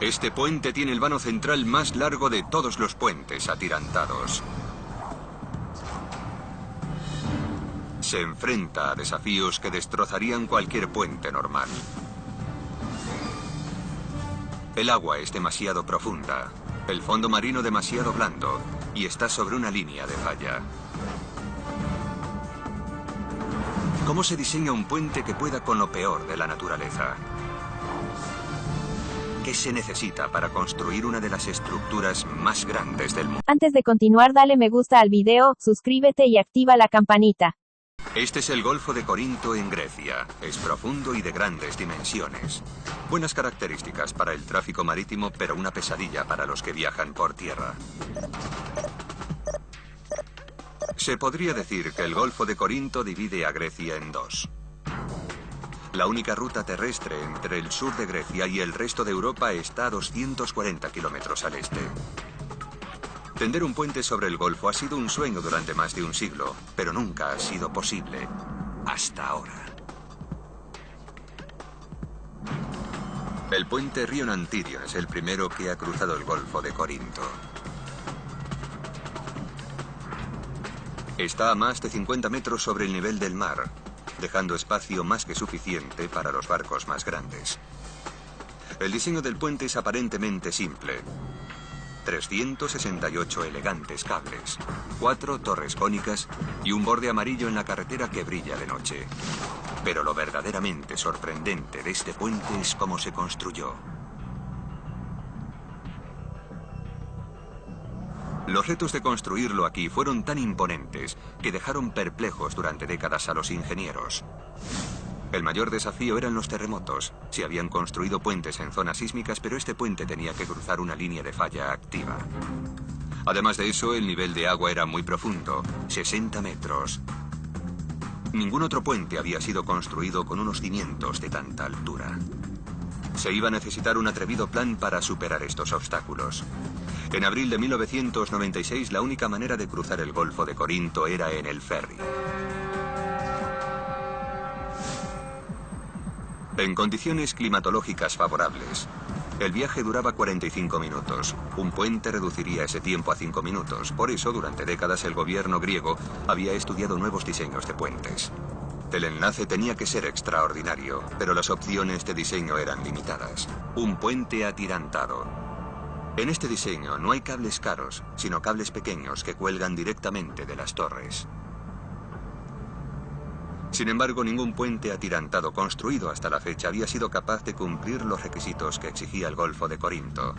Este puente tiene el vano central más largo de todos los puentes atirantados. Se enfrenta a desafíos que destrozarían cualquier puente normal. El agua es demasiado profunda, el fondo marino demasiado blando y está sobre una línea de falla. ¿Cómo se diseña un puente que pueda con lo peor de la naturaleza? ¿Qué se necesita para construir una de las estructuras más grandes del mundo? Antes de continuar, dale me gusta al video, suscríbete y activa la campanita. Este es el Golfo de Corinto en Grecia. Es profundo y de grandes dimensiones. Buenas características para el tráfico marítimo, pero una pesadilla para los que viajan por tierra. Se podría decir que el Golfo de Corinto divide a Grecia en dos. La única ruta terrestre entre el sur de Grecia y el resto de Europa está a 240 kilómetros al este. Tender un puente sobre el Golfo ha sido un sueño durante más de un siglo, pero nunca ha sido posible hasta ahora. El puente Rion Antirion es el primero que ha cruzado el Golfo de Corinto. Está a más de 50 metros sobre el nivel del mar, dejando espacio más que suficiente para los barcos más grandes. El diseño del puente es aparentemente simple. 368 elegantes cables, 4 torres cónicas y un borde amarillo en la carretera que brilla de noche. Pero lo verdaderamente sorprendente de este puente es cómo se construyó. Los retos de construirlo aquí fueron tan imponentes que dejaron perplejos durante décadas a los ingenieros. El mayor desafío eran los terremotos. Se habían construido puentes en zonas sísmicas, pero este puente tenía que cruzar una línea de falla activa. Además de eso, el nivel de agua era muy profundo, 60 metros. Ningún otro puente había sido construido con unos cimientos de tanta altura. Se iba a necesitar un atrevido plan para superar estos obstáculos. En abril de 1996, la única manera de cruzar el Golfo de Corinto era en el ferry. En condiciones climatológicas favorables, el viaje duraba 45 minutos. Un puente reduciría ese tiempo a 5 minutos. Por eso, durante décadas, el gobierno griego había estudiado nuevos diseños de puentes. El enlace tenía que ser extraordinario, pero las opciones de diseño eran limitadas. Un puente atirantado. En este diseño no hay cables caros, sino cables pequeños que cuelgan directamente de las torres. Sin embargo, ningún puente atirantado construido hasta la fecha había sido capaz de cumplir los requisitos que exigía el Golfo de Corinto.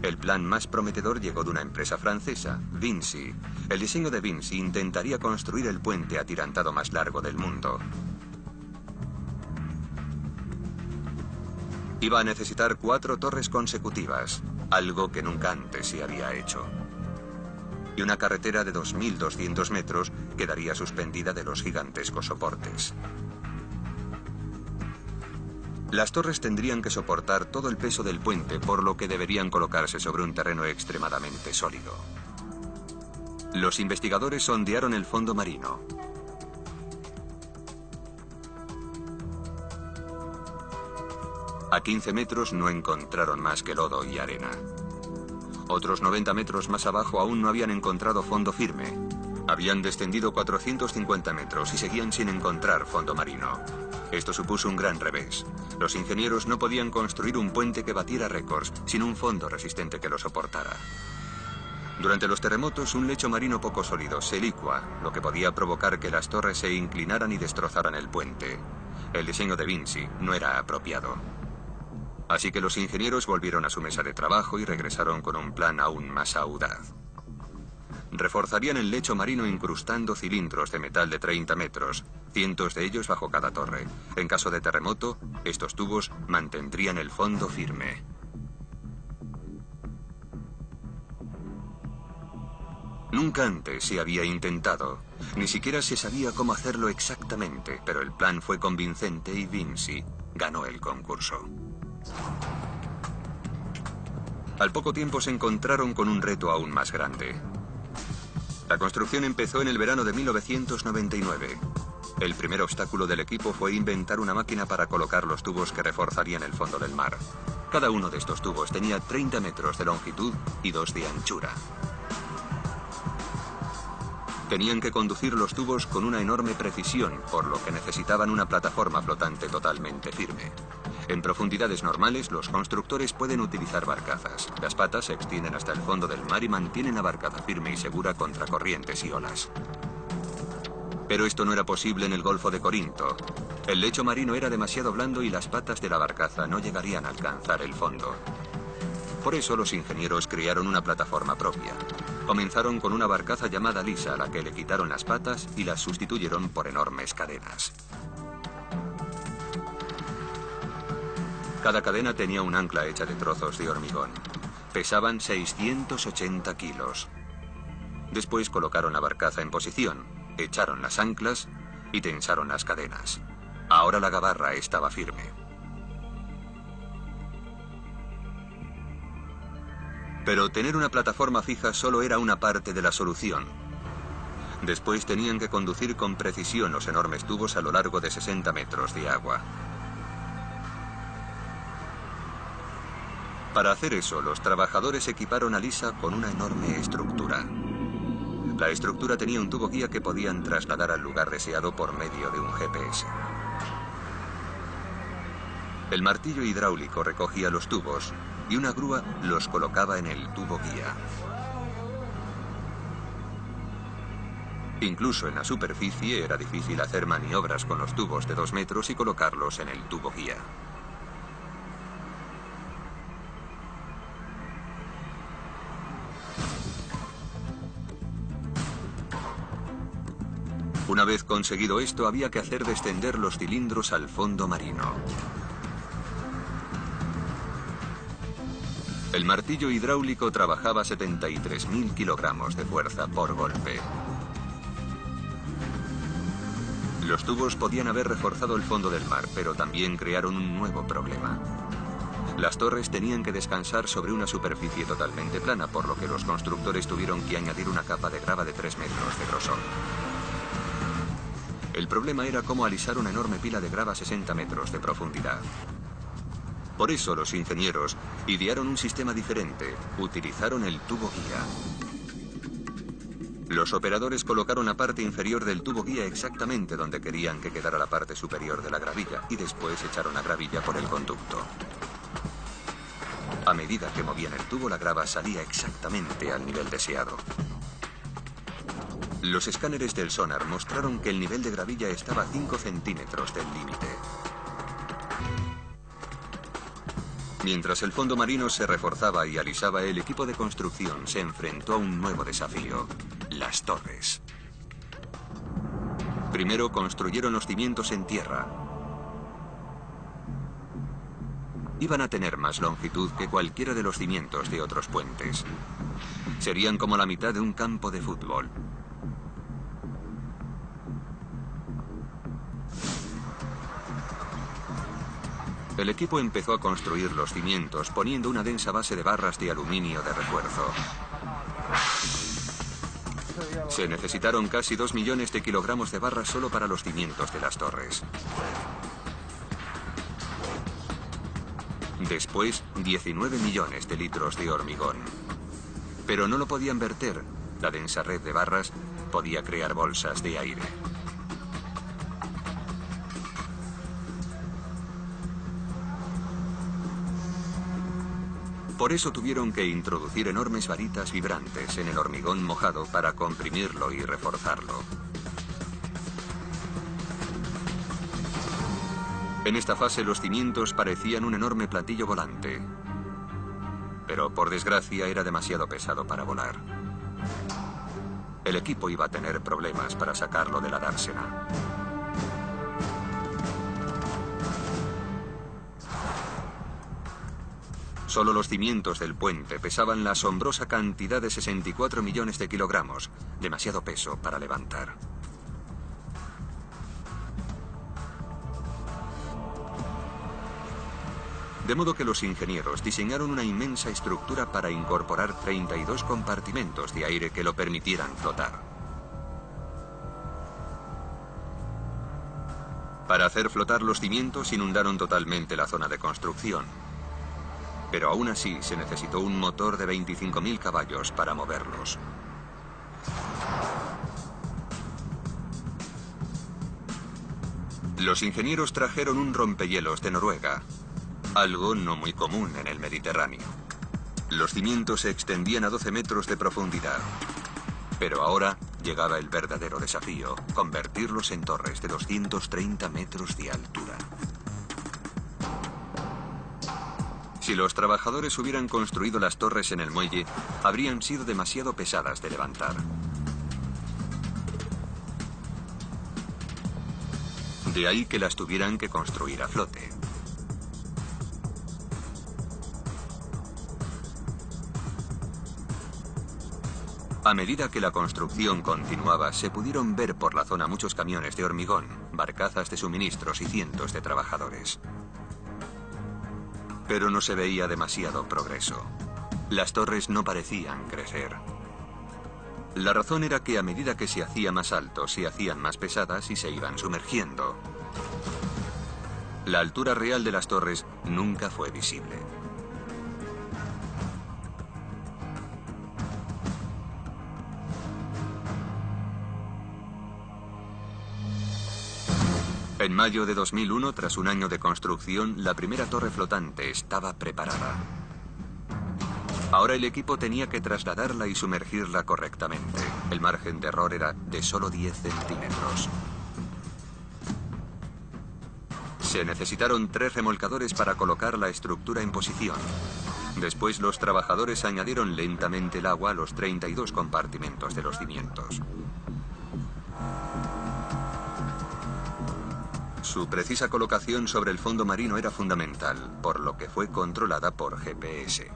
El plan más prometedor llegó de una empresa francesa, Vinci. El diseño de Vinci intentaría construir el puente atirantado más largo del mundo. Iba a necesitar 4 torres consecutivas, algo que nunca antes se había hecho. Y una carretera de 2.200 metros quedaría suspendida de los gigantescos soportes. Las torres tendrían que soportar todo el peso del puente, por lo que deberían colocarse sobre un terreno extremadamente sólido. Los investigadores sondearon el fondo marino. A 15 metros no encontraron más que lodo y arena. Otros 90 metros más abajo aún no habían encontrado fondo firme. Habían descendido 450 metros y seguían sin encontrar fondo marino. Esto supuso un gran revés. Los ingenieros no podían construir un puente que batiera récords sin un fondo resistente que lo soportara. Durante los terremotos, un lecho marino poco sólido se licua, lo que podía provocar que las torres se inclinaran y destrozaran el puente. El diseño de Vinci no era apropiado. Así que los ingenieros volvieron a su mesa de trabajo y regresaron con un plan aún más audaz. Reforzarían el lecho marino incrustando cilindros de metal de 30 metros, cientos de ellos bajo cada torre. En caso de terremoto, estos tubos mantendrían el fondo firme. Nunca antes se había intentado. Ni siquiera se sabía cómo hacerlo exactamente, pero el plan fue convincente y Vinci ganó el concurso. Al poco tiempo se encontraron con un reto aún más grande. La construcción empezó en el verano de 1999. El primer obstáculo del equipo fue inventar una máquina para colocar los tubos que reforzarían el fondo del mar. Cada uno de estos tubos tenía 30 metros de longitud y 2 de anchura. Tenían que conducir los tubos con una enorme precisión, por lo que necesitaban una plataforma flotante totalmente firme. En profundidades normales, los constructores pueden utilizar barcazas. Las patas se extienden hasta el fondo del mar y mantienen la barcaza firme y segura contra corrientes y olas. Pero esto no era posible en el Golfo de Corinto. El lecho marino era demasiado blando y las patas de la barcaza no llegarían a alcanzar el fondo. Por eso los ingenieros crearon una plataforma propia. Comenzaron con una barcaza llamada Lisa, a la que le quitaron las patas y las sustituyeron por enormes cadenas. Cada cadena tenía un ancla hecha de trozos de hormigón. Pesaban 680 kilos. Después colocaron la barcaza en posición, echaron las anclas y tensaron las cadenas. Ahora la gabarra estaba firme. Pero tener una plataforma fija solo era una parte de la solución. Después tenían que conducir con precisión los enormes tubos a lo largo de 60 metros de agua. Para hacer eso, los trabajadores equiparon a Lisa con una enorme estructura. La estructura tenía un tubo guía que podían trasladar al lugar deseado por medio de un GPS. El martillo hidráulico recogía los tubos y una grúa los colocaba en el tubo guía. Incluso en la superficie era difícil hacer maniobras con los tubos de 2 metros y colocarlos en el tubo guía. Una vez conseguido esto, había que hacer descender los cilindros al fondo marino. El martillo hidráulico trabajaba 73.000 kilogramos de fuerza por golpe. Los tubos podían haber reforzado el fondo del mar, pero también crearon un nuevo problema. Las torres tenían que descansar sobre una superficie totalmente plana, por lo que los constructores tuvieron que añadir una capa de grava de 3 metros de grosor. El problema era cómo alisar una enorme pila de grava a 60 metros de profundidad. Por eso los ingenieros idearon un sistema diferente. Utilizaron el tubo guía. Los operadores colocaron la parte inferior del tubo guía exactamente donde querían que quedara la parte superior de la gravilla y después echaron la gravilla por el conducto. A medida que movían el tubo, la grava salía exactamente al nivel deseado. Los escáneres del sonar mostraron que el nivel de gravilla estaba a 5 centímetros del límite. Mientras el fondo marino se reforzaba y alisaba, el equipo de construcción se enfrentó a un nuevo desafío: las torres. Primero construyeron los cimientos en tierra. Iban a tener más longitud que cualquiera de los cimientos de otros puentes. Serían como la mitad de un campo de fútbol. El equipo empezó a construir los cimientos poniendo una densa base de barras de aluminio de refuerzo. Se necesitaron casi 2 millones de kilogramos de barras solo para los cimientos de las torres. Después, 19 millones de litros de hormigón. Pero no lo podían verter. La densa red de barras podía crear bolsas de aire. Por eso tuvieron que introducir enormes varitas vibrantes en el hormigón mojado para comprimirlo y reforzarlo. En esta fase los cimientos parecían un enorme platillo volante. Pero por desgracia era demasiado pesado para volar. El equipo iba a tener problemas para sacarlo de la dársena. Solo los cimientos del puente pesaban la asombrosa cantidad de 64 millones de kilogramos, demasiado peso para levantar. De modo que los ingenieros diseñaron una inmensa estructura para incorporar 32 compartimentos de aire que lo permitieran flotar. Para hacer flotar los cimientos inundaron totalmente la zona de construcción. Pero aún así se necesitó un motor de 25.000 caballos para moverlos. Los ingenieros trajeron un rompehielos de Noruega, algo no muy común en el Mediterráneo. Los cimientos se extendían a 12 metros de profundidad. Pero ahora llegaba el verdadero desafío, convertirlos en torres de 230 metros de altura. Si los trabajadores hubieran construido las torres en el muelle, habrían sido demasiado pesadas de levantar. De ahí que las tuvieran que construir a flote. A medida que la construcción continuaba, se pudieron ver por la zona muchos camiones de hormigón, barcazas de suministros y cientos de trabajadores. Pero no se veía demasiado progreso. Las torres no parecían crecer. La razón era que a medida que se hacía más alto, se hacían más pesadas y se iban sumergiendo. La altura real de las torres nunca fue visible. En mayo de 2001, tras un año de construcción, la primera torre flotante estaba preparada. Ahora el equipo tenía que trasladarla y sumergirla correctamente. El margen de error era de solo 10 centímetros. Se necesitaron 3 remolcadores para colocar la estructura en posición. Después los trabajadores añadieron lentamente el agua a los 32 compartimentos de los cimientos. Su precisa colocación sobre el fondo marino era fundamental, por lo que fue controlada por GPS.